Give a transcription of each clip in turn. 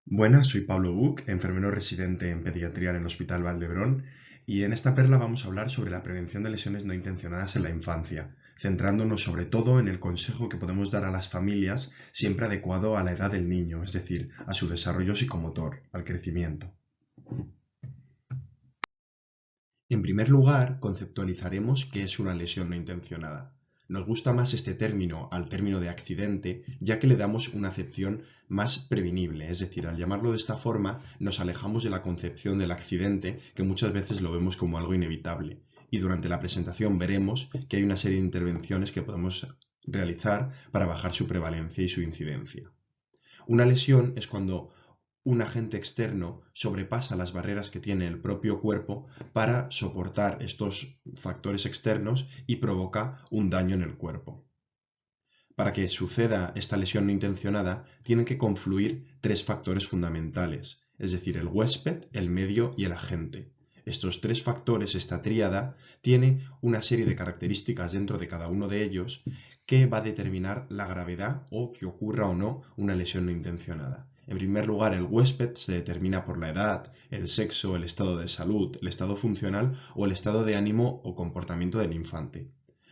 Buenas, soy Pablo Buch, enfermero residente en pediatría en el Hospital Valdebrón, y en esta perla vamos a hablar sobre la prevención de lesiones no intencionadas en la infancia, centrándonos sobre todo en el consejo que podemos dar a las familias siempre adecuado a la edad del niño, es decir, a su desarrollo psicomotor, al crecimiento. En primer lugar, conceptualizaremos qué es una lesión no intencionada. Nos gusta más este término al término de accidente, ya que le damos una acepción más prevenible, es decir, al llamarlo de esta forma nos alejamos de la concepción del accidente, que muchas veces lo vemos como algo inevitable. Y durante la presentación veremos que hay una serie de intervenciones que podemos realizar para bajar su prevalencia y su incidencia. Una lesión es cuando un agente externo sobrepasa las barreras que tiene el propio cuerpo para soportar estos factores externos y provoca un daño en el cuerpo. Para que suceda esta lesión no intencionada, tienen que confluir tres factores fundamentales, es decir, el huésped, el medio y el agente. Estos tres factores, esta tríada, tiene una serie de características dentro de cada uno de ellos que va a determinar la gravedad o que ocurra o no una lesión no intencionada. En primer lugar, el huésped se determina por la edad, el sexo, el estado de salud, el estado funcional o el estado de ánimo o comportamiento del infante.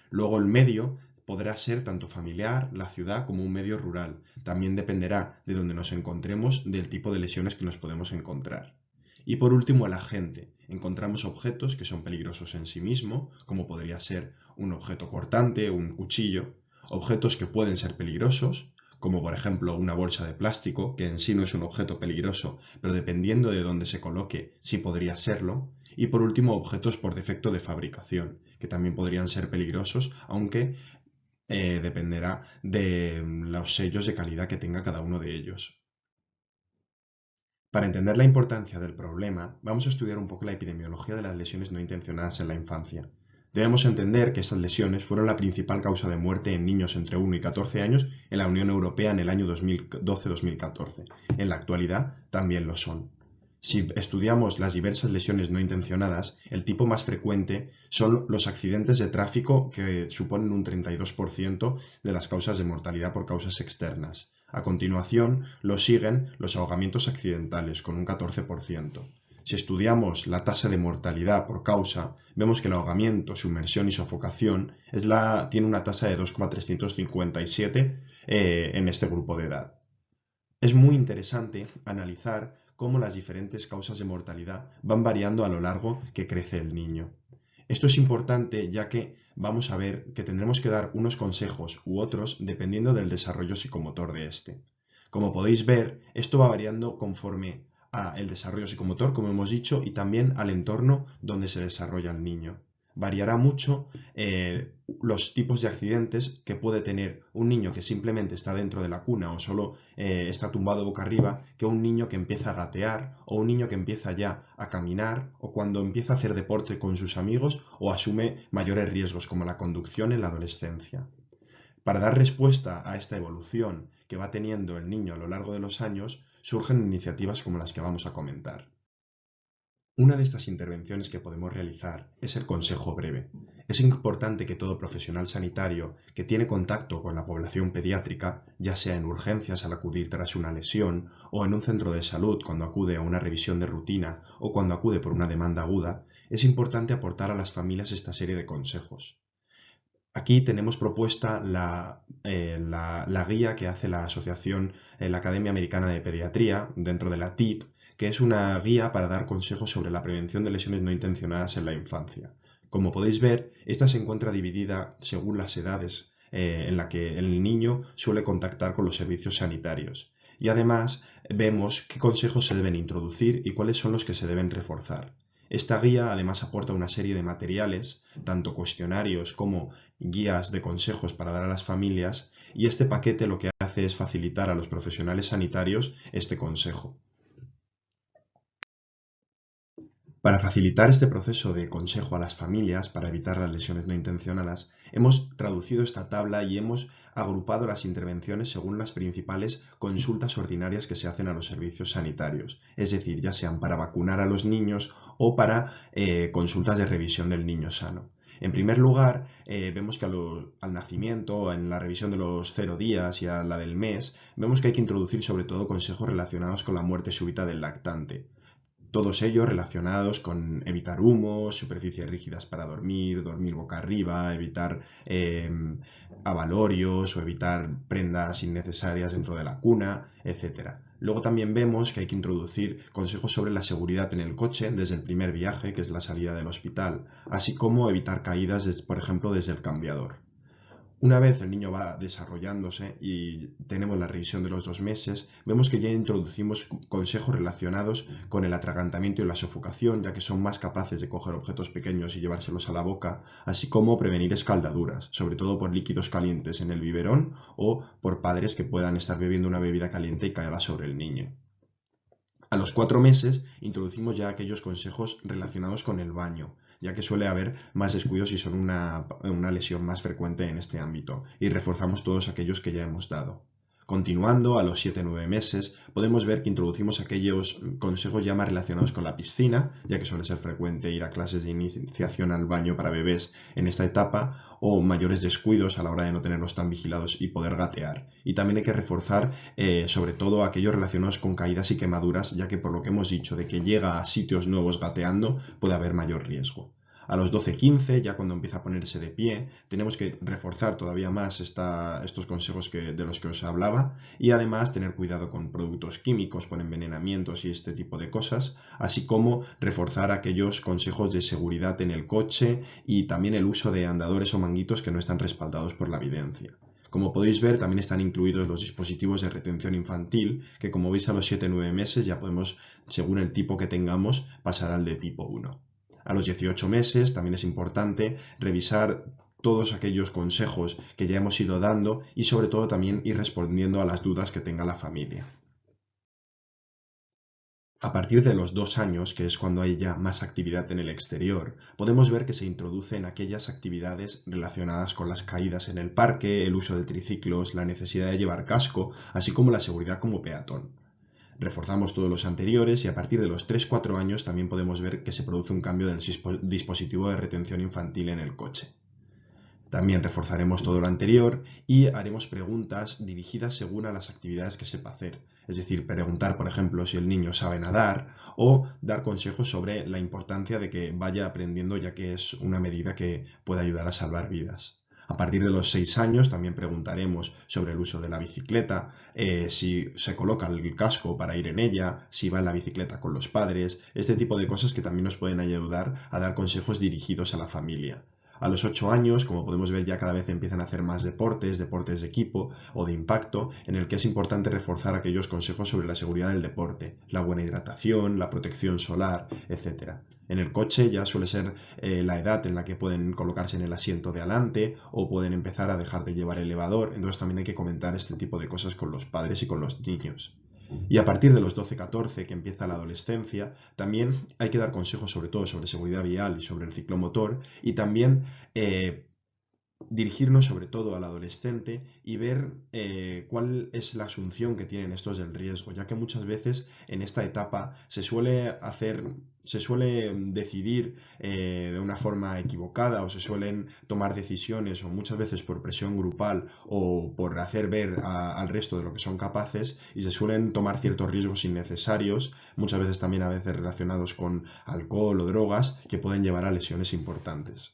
Luego el medio podrá ser tanto familiar, la ciudad como un medio rural. También dependerá de donde nos encontremos del tipo de lesiones que nos podemos encontrar. Y por último, el agente. Encontramos objetos que son peligrosos en sí mismo, como podría ser un objeto cortante o un cuchillo, objetos que pueden ser peligrosos, como por ejemplo una bolsa de plástico, que en sí no es un objeto peligroso, pero dependiendo de dónde se coloque, sí podría serlo, y por último objetos por defecto de fabricación, que también podrían ser peligrosos, aunque dependerá de los sellos de calidad que tenga cada uno de ellos. Para entender la importancia del problema, vamos a estudiar un poco la epidemiología de las lesiones no intencionadas en la infancia. Debemos entender que estas lesiones fueron la principal causa de muerte en niños entre 1 y 14 años en la Unión Europea en el año 2012-2014. En la actualidad también lo son. Si estudiamos las diversas lesiones no intencionadas, el tipo más frecuente son los accidentes de tráfico, que suponen un 32% de las causas de mortalidad por causas externas. A continuación, lo siguen los ahogamientos accidentales, con un 14%. Si estudiamos la tasa de mortalidad por causa, vemos que el ahogamiento, sumersión y sofocación tiene una tasa de 2,357 en este grupo de edad. Es muy interesante analizar cómo las diferentes causas de mortalidad van variando a lo largo que crece el niño. Esto es importante ya que vamos a ver que tendremos que dar unos consejos u otros dependiendo del desarrollo psicomotor de este. Como podéis ver, esto va variando conforme al desarrollo psicomotor, como hemos dicho, y también al entorno donde se desarrolla el niño. Variará mucho los tipos de accidentes que puede tener un niño que simplemente está dentro de la cuna o solo está tumbado boca arriba, que un niño que empieza a gatear o un niño que empieza ya a caminar o cuando empieza a hacer deporte con sus amigos o asume mayores riesgos como la conducción en la adolescencia. Para dar respuesta a esta evolución que va teniendo el niño a lo largo de los años, surgen iniciativas como las que vamos a comentar. Una de estas intervenciones que podemos realizar es el consejo breve. Es importante que todo profesional sanitario que tiene contacto con la población pediátrica, ya sea en urgencias al acudir tras una lesión, o en un centro de salud cuando acude a una revisión de rutina o cuando acude por una demanda aguda, es importante aportar a las familias esta serie de consejos. Aquí tenemos propuesta la guía que hace la asociación, la Academia Americana de Pediatría, dentro de la TIP, que es una guía para dar consejos sobre la prevención de lesiones no intencionadas en la infancia. Como podéis ver, esta se encuentra dividida según las edades en la que el niño suele contactar con los servicios sanitarios. Y además vemos qué consejos se deben introducir y cuáles son los que se deben reforzar. Esta guía además aporta una serie de materiales, tanto cuestionarios como guías de consejos para dar a las familias, y este paquete lo que hace es facilitar a los profesionales sanitarios este consejo. Para facilitar este proceso de consejo a las familias para evitar las lesiones no intencionadas, hemos traducido esta tabla y hemos agrupado las intervenciones según las principales consultas ordinarias que se hacen a los servicios sanitarios, es decir, ya sean para vacunar a los niños o para consultas de revisión del niño sano. En primer lugar, vemos que al nacimiento, en la revisión de los 0 días y a la del mes, vemos que hay que introducir sobre todo consejos relacionados con la muerte súbita del lactante. Todos ellos relacionados con evitar humos, superficies rígidas para dormir, dormir boca arriba, evitar abalorios o evitar prendas innecesarias dentro de la cuna, etc. Luego también vemos que hay que introducir consejos sobre la seguridad en el coche desde el primer viaje, que es la salida del hospital, así como evitar caídas, por ejemplo, desde el cambiador. Una vez el niño va desarrollándose y tenemos la revisión de los 2 meses, vemos que ya introducimos consejos relacionados con el atragantamiento y la sofocación, ya que son más capaces de coger objetos pequeños y llevárselos a la boca, así como prevenir escaldaduras, sobre todo por líquidos calientes en el biberón o por padres que puedan estar bebiendo una bebida caliente y caiga sobre el niño. A los 4 meses introducimos ya aquellos consejos relacionados con el baño, ya que suele haber más descuidos y son una lesión más frecuente en este ámbito, y reforzamos todos aquellos que ya hemos dado. Continuando, a los 7 o 9 meses, podemos ver que introducimos aquellos consejos ya más relacionados con la piscina, ya que suele ser frecuente ir a clases de iniciación al baño para bebés en esta etapa, o mayores descuidos a la hora de no tenerlos tan vigilados y poder gatear. Y también hay que reforzar sobre todo aquellos relacionados con caídas y quemaduras, ya que por lo que hemos dicho de que llega a sitios nuevos gateando, puede haber mayor riesgo. A los 12-15, ya cuando empieza a ponerse de pie, tenemos que reforzar todavía más estos consejos de los que os hablaba, y además tener cuidado con productos químicos por envenenamientos y este tipo de cosas, así como reforzar aquellos consejos de seguridad en el coche y también el uso de andadores o manguitos que no están respaldados por la evidencia. Como podéis ver, también están incluidos los dispositivos de retención infantil, que como veis a los 7 o 9 meses ya podemos, según el tipo que tengamos, pasar al de tipo 1. A los 18 meses también es importante revisar todos aquellos consejos que ya hemos ido dando y sobre todo también ir respondiendo a las dudas que tenga la familia. A partir de los 2 años, que es cuando hay ya más actividad en el exterior, podemos ver que se introducen aquellas actividades relacionadas con las caídas en el parque, el uso de triciclos, la necesidad de llevar casco, así como la seguridad como peatón. Reforzamos todos los anteriores y a partir de los 3-4 años también podemos ver que se produce un cambio del dispositivo de retención infantil en el coche. También reforzaremos todo lo anterior y haremos preguntas dirigidas según a las actividades que sepa hacer. Es decir, preguntar, por ejemplo, si el niño sabe nadar o dar consejos sobre la importancia de que vaya aprendiendo, ya que es una medida que puede ayudar a salvar vidas. A partir de los 6 años también preguntaremos sobre el uso de la bicicleta, si se coloca el casco para ir en ella, si va en la bicicleta con los padres, este tipo de cosas que también nos pueden ayudar a dar consejos dirigidos a la familia. A los 8 años, como podemos ver, ya cada vez empiezan a hacer más deportes de equipo o de impacto, en el que es importante reforzar aquellos consejos sobre la seguridad del deporte, la buena hidratación, la protección solar, etc. En el coche ya suele ser la edad en la que pueden colocarse en el asiento de adelante o pueden empezar a dejar de llevar elevador, entonces también hay que comentar este tipo de cosas con los padres y con los niños. Y a partir de los 12-14, que empieza la adolescencia, también hay que dar consejos sobre todo sobre seguridad vial y sobre el ciclomotor y también dirigirnos sobre todo al adolescente y ver cuál es la asunción que tienen estos del riesgo, ya que muchas veces en esta etapa se suele decidir de una forma equivocada o se suelen tomar decisiones o muchas veces por presión grupal o por hacer ver al resto de lo que son capaces y se suelen tomar ciertos riesgos innecesarios, muchas veces también a veces relacionados con alcohol o drogas que pueden llevar a lesiones importantes.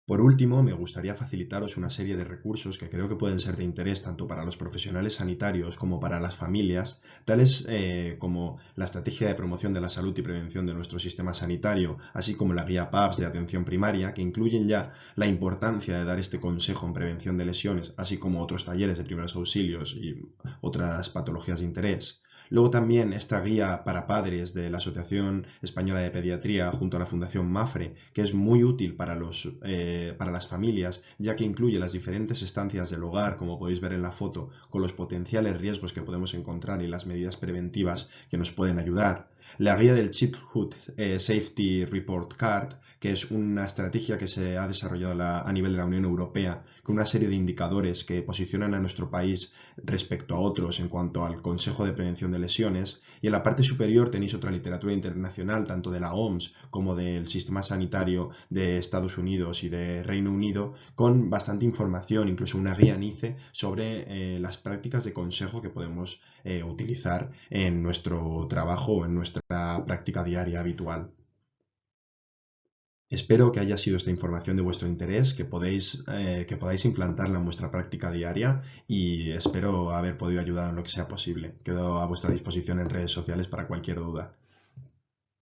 Por último, me gustaría facilitaros una serie de recursos que creo que pueden ser de interés tanto para los profesionales sanitarios como para las familias, tales como la Estrategia de Promoción de la Salud y Prevención de nuestro Sistema Sanitario, así como la Guía PAPS de Atención Primaria, que incluyen ya la importancia de dar este consejo en prevención de lesiones, así como otros talleres de primeros auxilios y otras patologías de interés. Luego también esta guía para padres de la Asociación Española de Pediatría junto a la Fundación MAFRE, que es muy útil para las familias, ya que incluye las diferentes estancias del hogar, como podéis ver en la foto, con los potenciales riesgos que podemos encontrar y las medidas preventivas que nos pueden ayudar. La guía del Childhood Safety Report Card, que es una estrategia que se ha desarrollado a nivel de la Unión Europea con una serie de indicadores que posicionan a nuestro país respecto a otros en cuanto al Consejo de Prevención de Lesiones. Y en la parte superior tenéis otra literatura internacional, tanto de la OMS como del Sistema Sanitario de Estados Unidos y de Reino Unido, con bastante información, incluso una guía NICE sobre las prácticas de consejo que podemos utilizar en nuestro trabajo o en nuestra práctica diaria habitual. Espero que haya sido esta información de vuestro interés, que podáis implantarla en vuestra práctica diaria y espero haber podido ayudar en lo que sea posible. Quedo a vuestra disposición en redes sociales para cualquier duda.